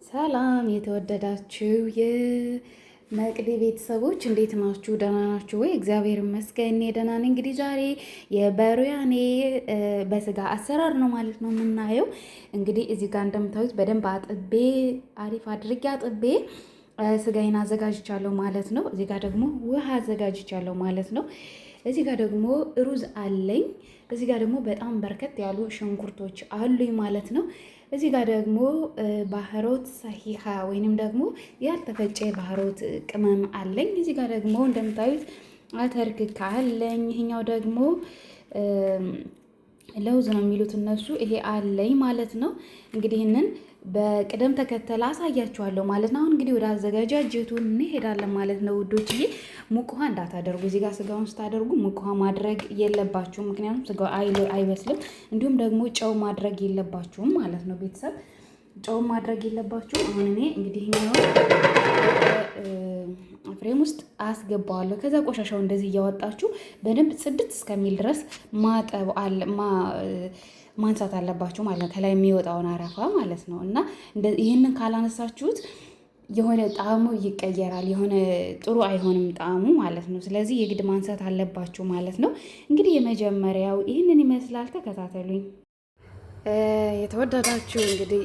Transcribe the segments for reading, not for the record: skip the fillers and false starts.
ሰላም የተወደዳችሁ የመቅዲ ቤተሰቦች እንዴት ናችሁ? ደህና ናችሁ ወይ? እግዚአብሔር ይመስገን እኔ ደህና ነኝ። እንግዲህ ዛሬ የበሩያኔ በስጋ አሰራር ነው ማለት ነው የምናየው። እንግዲህ እዚህ ጋር እንደምታዩት በደንብ አጥቤ አሪፍ አድርጌ አጥቤ ስጋዬን አዘጋጅቻለሁ ማለት ነው። እዚህ ጋር ደግሞ ውሃ አዘጋጅቻለሁ ማለት ነው። እዚህ ጋር ደግሞ ሩዝ አለኝ። እዚህ ጋር ደግሞ በጣም በርከት ያሉ ሽንኩርቶች አሉኝ ማለት ነው። እዚህ ጋር ደግሞ ባህሮት ሰሂሃ ወይንም ደግሞ ያልተፈጨ ባህሮት ቅመም አለኝ። እዚህ ጋር ደግሞ እንደምታዩት አተርክክ አለኝ። ይሄኛው ደግሞ ለውዝ ነው የሚሉት እነሱ። ይሄ አለኝ ማለት ነው። እንግዲህ ይህንን በቅደም ተከተል አሳያችኋለሁ ማለት ነው። አሁን እንግዲህ ወደ አዘጋጃጀቱ እንሄዳለን ማለት ነው ውዶችዬ። ሙቅ ውሃ እንዳታደርጉ፣ እዚህ ጋር ስጋውን ስታደርጉ ሙቅ ውሃ ማድረግ የለባችሁም፣ ምክንያቱም ስጋው አይበስልም። እንዲሁም ደግሞ ጨው ማድረግ የለባችሁም ማለት ነው ቤተሰብ፣ ጨው ማድረግ የለባችሁም። አሁን እኔ እንግዲህ ፍሬም ውስጥ አስገባዋለሁ። ከዛ ቆሻሻው እንደዚህ እያወጣችሁ በደንብ ጽድት እስከሚል ድረስ ማንሳት አለባችሁ ማለት ነው። ከላይ የሚወጣውን አረፋ ማለት ነው። እና ይህንን ካላነሳችሁት የሆነ ጣዕሙ ይቀየራል፣ የሆነ ጥሩ አይሆንም ጣዕሙ ማለት ነው። ስለዚህ የግድ ማንሳት አለባችሁ ማለት ነው። እንግዲህ የመጀመሪያው ይህንን ይመስላል። ተከታተሉኝ። የተወደዳችሁ እንግዲህ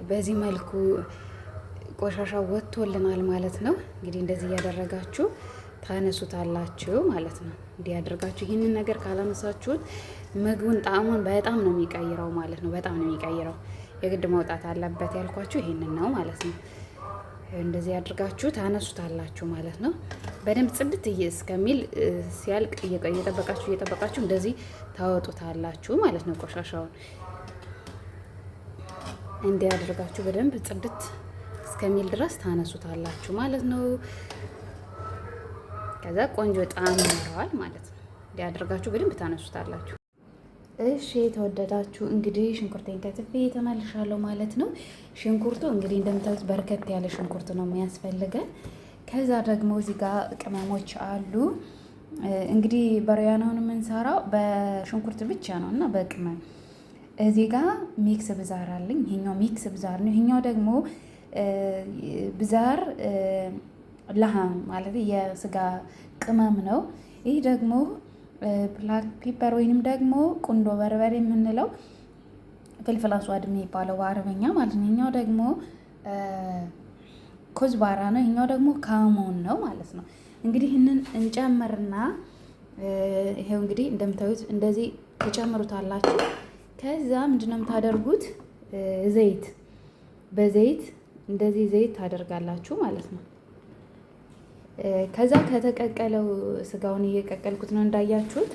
በዚህ መልኩ ቆሻሻው ወጥቶልናል ማለት ነው። እንግዲህ እንደዚህ እያደረጋችሁ ታነሱታላችሁ ማለት ነው። እንዲህ ያደርጋችሁ ይህንን ነገር ካላነሳችሁት ምግቡን ጣዕሙን በጣም ነው የሚቀይረው ማለት ነው። በጣም ነው የሚቀይረው። የግድ መውጣት አለበት ያልኳችሁ ይህንን ነው ማለት ነው። እንደዚህ ያደርጋችሁ ታነሱታላችሁ ማለት ነው። በደንብ ጽድት እስከሚል ሲያልቅ እየጠበቃችሁ እንደዚህ ታወጡታላችሁ ማለት ነው። ቆሻሻውን እንዲህ ያደርጋችሁ በደንብ ጽድት እስከሚል ድረስ ታነሱታላችሁ ማለት ነው። ከዛ ቆንጆ ጣዕም ይኖረዋል ማለት ነው። እንዲያደርጋችሁ በደንብ ታነሱታላችሁ። እሺ የተወደዳችሁ እንግዲህ ሽንኩርቴን ከትፌ ተመልሻለሁ ማለት ነው። ሽንኩርቱ እንግዲህ እንደምታዩት በርከት ያለ ሽንኩርት ነው የሚያስፈልገን። ከዛ ደግሞ እዚህ ጋር ቅመሞች አሉ። እንግዲህ በሩያናውን የምንሰራው በሽንኩርት ብቻ ነው እና በቅመም እዚህ ጋር ሚክስ ብዛር አለኝ። ይሄኛው ሚክስ ብዛር ነው። ይሄኛው ደግሞ ብዛር ለሃም ማለት የስጋ ቅመም ነው። ይህ ደግሞ ብላክ ፒፐር ወይንም ደግሞ ቁንዶ በርበሬ የምንለው ፍልፍል አስዋድ የሚባለው በአረበኛ ማለት ነው። ይሄኛው ደግሞ ኮዝባራ ነው። ይሄኛው ደግሞ ካሞን ነው ማለት ነው። እንግዲህ ይህንን እንጨምርና ይሄው እንግዲህ እንደምታዩት እንደዚህ ትጨምሩታላችሁ። ከዛ ምንድነው የምታደርጉት? በዘይት እንደዚህ ዘይት ታደርጋላችሁ ማለት ነው። ከዛ ከተቀቀለው ስጋውን እየቀቀልኩት ነው እንዳያችሁት።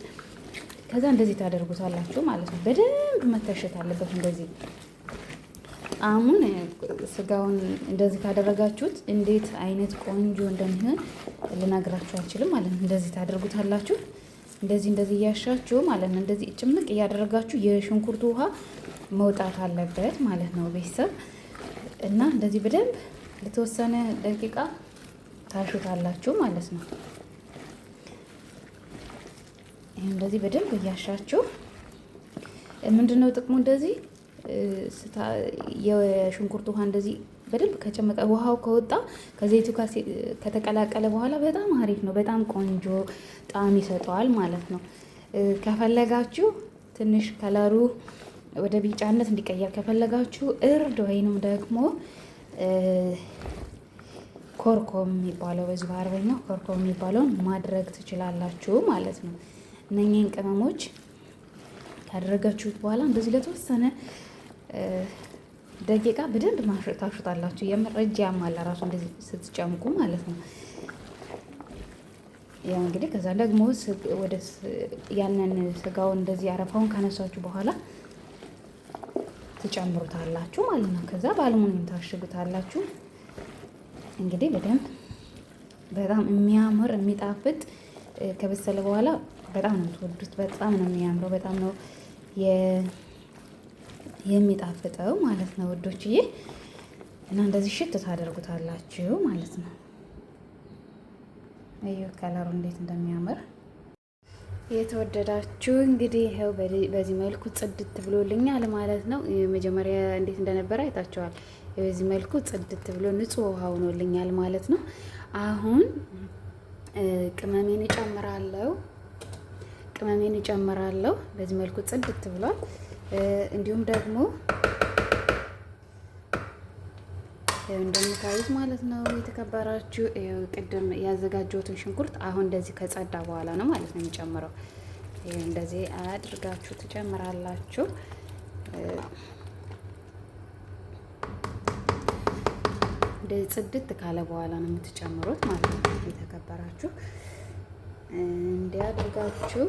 ከዛ እንደዚህ ታደርጉታላችሁ ማለት ነው። በደንብ መታሸት አለበት እንደዚህ። አሁን ስጋውን እንደዚህ ካደረጋችሁት እንዴት አይነት ቆንጆ እንደሚሆን ልነግራችሁ አልችልም ማለት ነው። እንደዚህ ታደርጉታላችሁ። እንደዚህ እያሻችሁ ማለት ነው። እንደዚህ ጭምቅ እያደረጋችሁ የሽንኩርቱ ውሃ መውጣት አለበት ማለት ነው ቤተሰብ። እና እንደዚህ በደንብ ለተወሰነ ደቂቃ ታሹታላችሁ ማለት ነው። ይሄ እንደዚህ በደንብ እያሻችሁ ምንድነው ጥቅሙ? እንደዚህ የሽንኩርት ውሃ እንደዚህ በደንብ ከጨመቀ ውሃው ከወጣ ከዘይቱ ጋር ከተቀላቀለ በኋላ በጣም አሪፍ ነው። በጣም ቆንጆ ጣዕም ይሰጠዋል ማለት ነው። ከፈለጋችሁ ትንሽ ከለሩ ወደ ቢጫነት እንዲቀየር ከፈለጋችሁ እርድ ወይንም ደግሞ ኮርኮም የሚባለው በዚህ በአረበኛው ኮርኮም የሚባለውን ማድረግ ትችላላችሁ ማለት ነው። እነኚህን ቅመሞች ካደረጋችሁት በኋላ እንደዚህ ለተወሰነ ደቂቃ በደንብ ታሹታላችሁ። የመረጃ ያማላ ራሱ እንደዚህ ስትጨምቁ ማለት ነው። ያው እንግዲህ ከዛ ደግሞ ወደ ያንን ስጋውን እንደዚህ አረፋውን ካነሳችሁ በኋላ ትጨምሩታላችሁ ማለት ነው። ከዛ በአልሙኒየም ታሽጉታላችሁ። እንግዲህ በደንብ በጣም የሚያምር የሚጣፍጥ ከበሰለ በኋላ በጣም ነው የምትወዱት። በጣም ነው የሚያምረው። በጣም ነው የሚጣፍጠው ማለት ነው ውዶችዬ። እና እንደዚህ ሽት ታደርጉታላችሁ ማለት ነው። እዩ ከለሩ እንዴት እንደሚያምር የተወደዳችሁ እንግዲህ ይኸው በዚህ መልኩ ጽድት ብሎልኛል ማለት ነው። መጀመሪያ እንዴት እንደነበረ አይታችኋል። በዚህ መልኩ ጽድት ብሎ ንጹህ ውሃ ሆኖልኛል ማለት ነው። አሁን ቅመሜን እጨምራለሁ። በዚህ መልኩ ጽድት ብሏል። እንዲሁም ደግሞ እንደምታዩት ማለት ነው የተከበራችሁ ቅድም ያዘጋጀሁትን ሽንኩርት አሁን እንደዚህ ከጸዳ በኋላ ነው ማለት ነው የሚጨምረው። እንደዚህ አድርጋችሁ ትጨምራላችሁ። እንደዚህ ጽድት ካለ በኋላ ነው የምትጨምሩት ማለት ነው የተከበራችሁ እንዲያድርጋችሁ።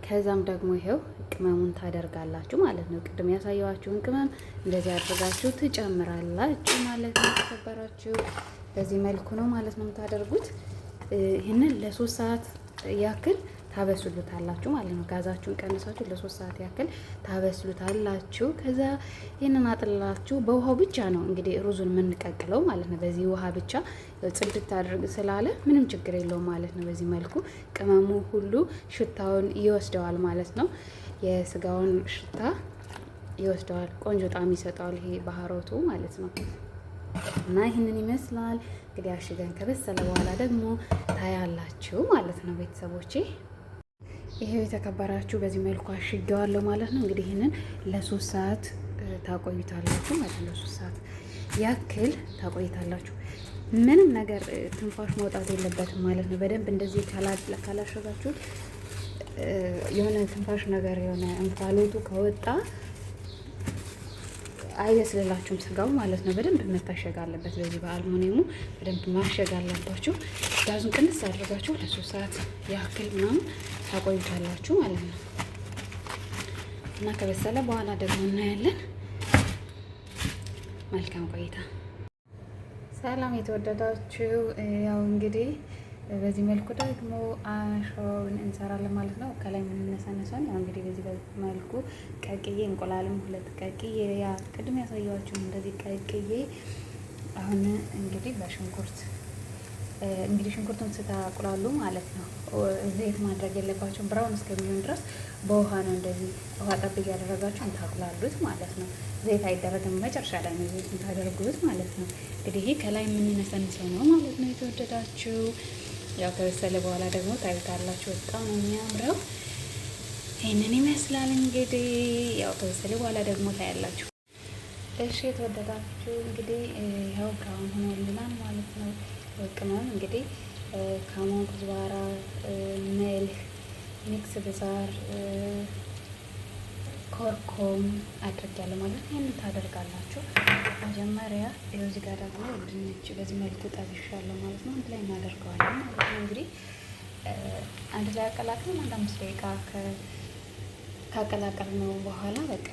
ከዛም ደግሞ ይሄው ቅመሙን ታደርጋላችሁ ማለት ነው። ቅድም ያሳየኋችሁን ቅመም እንደዚህ አድርጋችሁ ትጨምራላችሁ ማለት ነው የተከበራችሁ። በዚህ መልኩ ነው ማለት ነው የምታደርጉት። ይህንን ለ3 ሰዓት ያክል ታበስሉታላችሁ ማለት ነው። ጋዛችሁን ቀንሳችሁ ለ3 ሰዓት ያክል ታበስሉታላችሁ። ከዛ ይህንን አጥላላችሁ በውሃው ብቻ ነው እንግዲህ ሩዙን የምንቀቅለው ማለት ነው። በዚህ ውሃ ብቻ ጽድት አድርግ ስላለ ምንም ችግር የለውም ማለት ነው። በዚህ መልኩ ቅመሙ ሁሉ ሽታውን ይወስደዋል ማለት ነው። የስጋውን ሽታ ይወስደዋል። ቆንጆ ጣዕም ይሰጠዋል ይሄ ባህሮቱ ማለት ነው። እና ይህንን ይመስላል እንግዲህ አሽገን ከበሰለ በኋላ ደግሞ ታያላችሁ ማለት ነው ቤተሰቦቼ። ይሄው የተከበራችሁ በዚህ መልኩ አሽጌዋለሁ ማለት ነው። እንግዲህ ይህንን ለ3 ሰዓት ታቆዩታላችሁ ማለት ነው። ለ3 ሰዓት ያክል ታቆይታላችሁ። ምንም ነገር ትንፋሽ መውጣት የለበትም ማለት ነው። በደንብ እንደዚህ ካላሸጋችሁት የሆነ ትንፋሽ ነገር የሆነ እንፋሎቱ ከወጣ አይበስልላችሁም ስጋው ማለት ነው። በደንብ መታሸግ አለበት። በዚህ በአልሙኒየሙ በደንብ ማሸግ አለባችሁ። ጋዙን ቅንስ አድርጋችሁ ለ3 ሰዓት ያክል ምናምን ታቆዩታላችሁ ማለት ነው። እና ከበሰለ በኋላ ደግሞ እናያለን። መልካም ቆይታ። ሰላም የተወደዳችሁ፣ ያው እንግዲህ በዚህ መልኩ ደግሞ አሸዋውን እንሰራለን ማለት ነው። ከላይ የምንነሳነሳን ያው እንግዲህ በዚህ መልኩ ቀቅዬ እንቁላልም 2 ቀቅዬ ያ ቅድም ያሳየኋችሁ እንደዚህ ቀቅዬ አሁን እንግዲህ በሽንኩርት እንግዲህ ሽንኩርቱን ስታቁላሉ ማለት ነው ዘይት ማድረግ የለባቸው ብራውን እስከሚሆን ድረስ በውሃ ነው እንደዚህ ውሃ ጠብ እያደረጋችሁ እንታቁላሉት ማለት ነው። ዘይት አይደረግም፣ መጨረሻ ላይ ነው ዘይት እንታደርጉት ማለት ነው። እንግዲህ ይሄ ከላይ የምንነሰንሰው ነው ማለት ነው የተወደዳችሁ። ያው ከበሰለ በኋላ ደግሞ ታዩታላችሁ። በጣም ነው የሚያምረው። ይህንን ይመስላል እንግዲህ ያው ከበሰለ በኋላ ደግሞ ታያላችሁ። እሺ የተወደዳችሁ እንግዲህ ያው ብራውን ሆኖልናል ማለት ነው። ቅመም እንግዲህ ካሞን፣ ኩዝባራ፣ መልህ፣ ሚክስ ብዛር፣ ኮርኮም አድርጊያለሁ ማለት ነው። ይህን ታደርጋላችሁ መጀመሪያ። ይኸው እዚህ ጋር ደግሞ ድንች በዚህ መልኩ ጠብሻለሁ ማለት ነው። አንድ ላይ እናደርገዋለን ማለት ነው። እንግዲህ አንድ ላይ አቀላቅለን 5 ደቂቃ ካቀላቀልነው በኋላ በቃ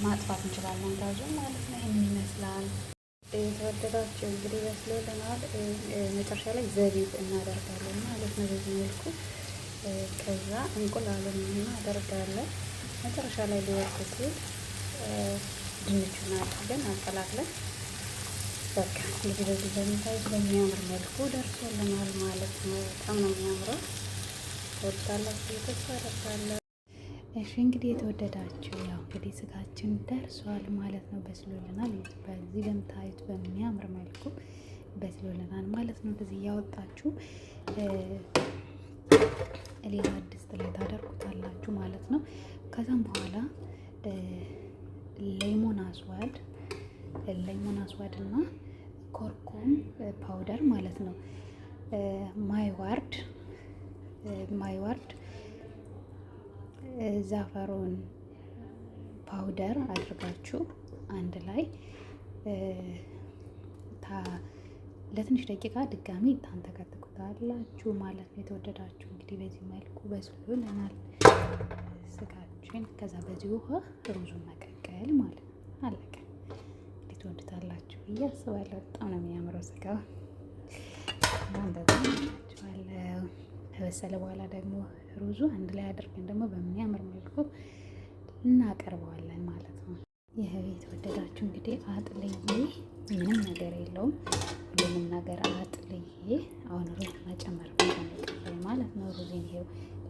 ማጥፋት እንችላለን ጋዙን ማለት ነው። ይህን ይመስላል የተወደዳችሁ እንግዲህ በስሎልናል። መጨረሻ ላይ ዘቢብ እናደርጋለን ማለት ነው በዚህ መልኩ። ከዛ እንቁላሉን እናደርጋለን መጨረሻ ላይ ሊወርድ ሲል ድንቹን አድርገን አቀላቅለን በቃ እንግዲህ በዚህ በሚታዩት በሚያምር መልኩ ደርሶልናል ማለት ነው። በጣም ነው የሚያምረው። ተወዳላችሁ ተስፋ አደርጋለሁ። እሺ እንግዲህ የተወደዳችሁ ያው እንግዲህ ስጋችን ደርሷል ማለት ነው። በስሎልናል። በዚህ በምታዩት በሚያምር መልኩ በስሎልናል ማለት ነው። በዚህ እያወጣችሁ ሌላ ድስት ላይ ታደርጉታላችሁ ማለት ነው። ከዛም በኋላ ሌሞን አስዋድ እና ኮርኮም ፓውደር ማለት ነው ማይዋርድ ዛፈሮን ፓውደር አድርጋችሁ አንድ ላይ ለትንሽ ደቂቃ ድጋሚ ታንተከትኩታላችሁ ማለት ነው። የተወደዳችሁ እንግዲህ በዚህ መልኩ በስሎልናል ስጋችን። ከዛ በዚህ ውሃ ሩዙን መቀቀል ማለት ነው። አለቀ። እንዴት ትወዱታላችሁ ብዬ አስባለሁ። በጣም ነው የሚያምረው ስጋው። እንደዛችኋለሁ። ከበሰለ በኋላ ደግሞ ሩዙ አንድ ላይ አድርገን ደግሞ በሚያምር መልኩ እናቀርበዋለን ማለት ነው። ይህ የተወደዳችሁ እንግዲህ አጥልዬ ምንም ነገር የለውም ሁሉንም ነገር አጥልዬ አሁን ሩዝ መጨመር ማለት ነው። ሩዝን ይሄው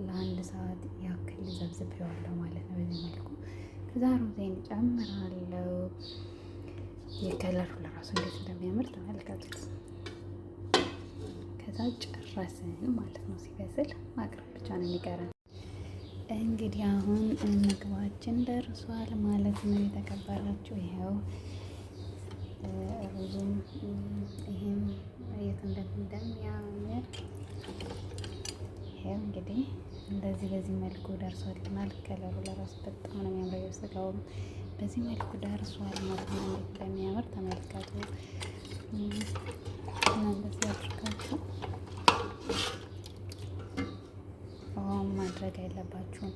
ለ1 ሰዓት ያክል ዘብዝቤዋለሁ ማለት ነው በዚህ መልኩ። ከዛ ሩዜን ጨምራለሁ። የከለሩ ለራሱ እንዴት እንደሚያምር ተመልከቱት። ከዛ ጨረስን ማለት ነው። ሲበስል ማቅረብ ብቻ ነው የሚቀረን። እንግዲህ አሁን ምግባችን ደርሷል ማለት ነው። የተከበራችሁ ይኸው ሩዙም ይሄም የት እንደሚያምር ይኸው እንግዲህ እንደዚህ በዚህ መልኩ ደርሷልናል። ከለሩ ለራሱ በጣም ነው የሚያምረው። ስጋውም በዚህ መልኩ ደርሷል ማለት ነው። እንዴት እንደሚያምር ተመልከቱ። እና እንደዚህ አድርጋችሁ ውሃውን ማድረግ አይለባችሁም።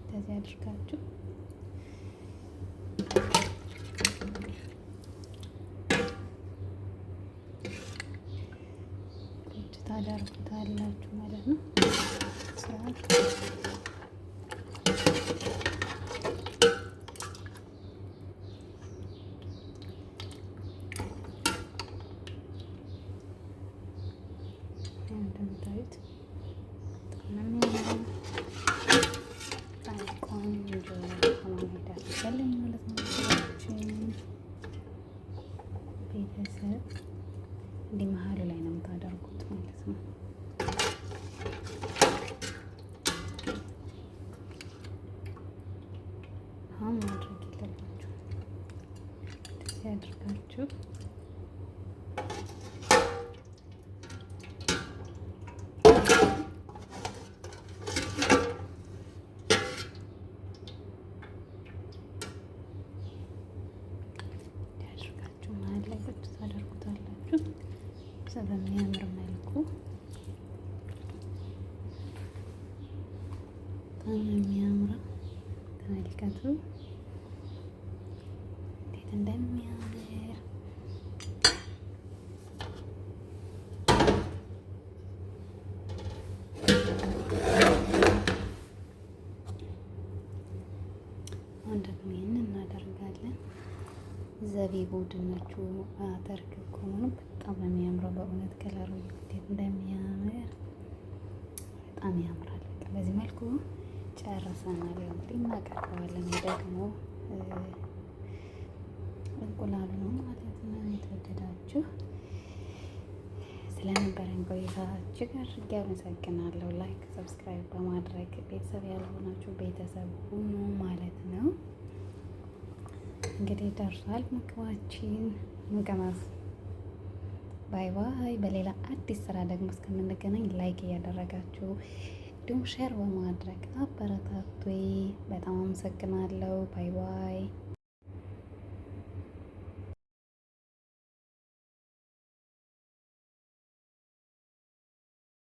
እንደዚህ አድርጋችሁ ታደርጉታላችሁ ማለት ነው። እንደምታዩት ቆንጆ ሆኖ ሄዳለኝ ማለት ነው። ቤተሰብ እንዲህ መሀሉ ላይ ነው የምታደርጉት ማለት ነው። አሁን ማድረግ የለባችሁ እንደዚህ አድርጋችሁ መሀል ላይ ቁጭ ታደርጉታላችሁ በሚያምር መልኩ በጣም የሚያምረው ተመልከቱ እንዴት እንደሚያምር። አሁን ደግሞ ይህንን እናደርጋለን። ዘቢቡ ድንቹ አተር ክክ ሆኖ በጣም ነው የሚያምረው። በእውነት ከለሩ እንዴት እንደሚያምር በጣም ያምራል። በቃ በዚህ መልኩ ጨርሰናል። እንግዲህ እናቀርበዋለን። ደግሞ እንቁላሉ ነው ማለት ነው። የተወደዳችሁ ስለነበረን ቆይታ እጅግ አድርጌ አመሰግናለሁ። ላይክ፣ ሰብስክራይብ በማድረግ ቤተሰብ ያልሆናችሁ ቤተሰብ ሁኑ ማለት ነው። እንግዲህ ደርሷል ምግባችን። እንቀማስ። ባይ ባይ። በሌላ አዲስ ስራ ደግሞ እስከምንገናኝ ላይክ እያደረጋችሁ እንዲሁም ሼር በማድረግ አበረታቱኝ። በጣም አመሰግናለሁ። ባይ ባይ።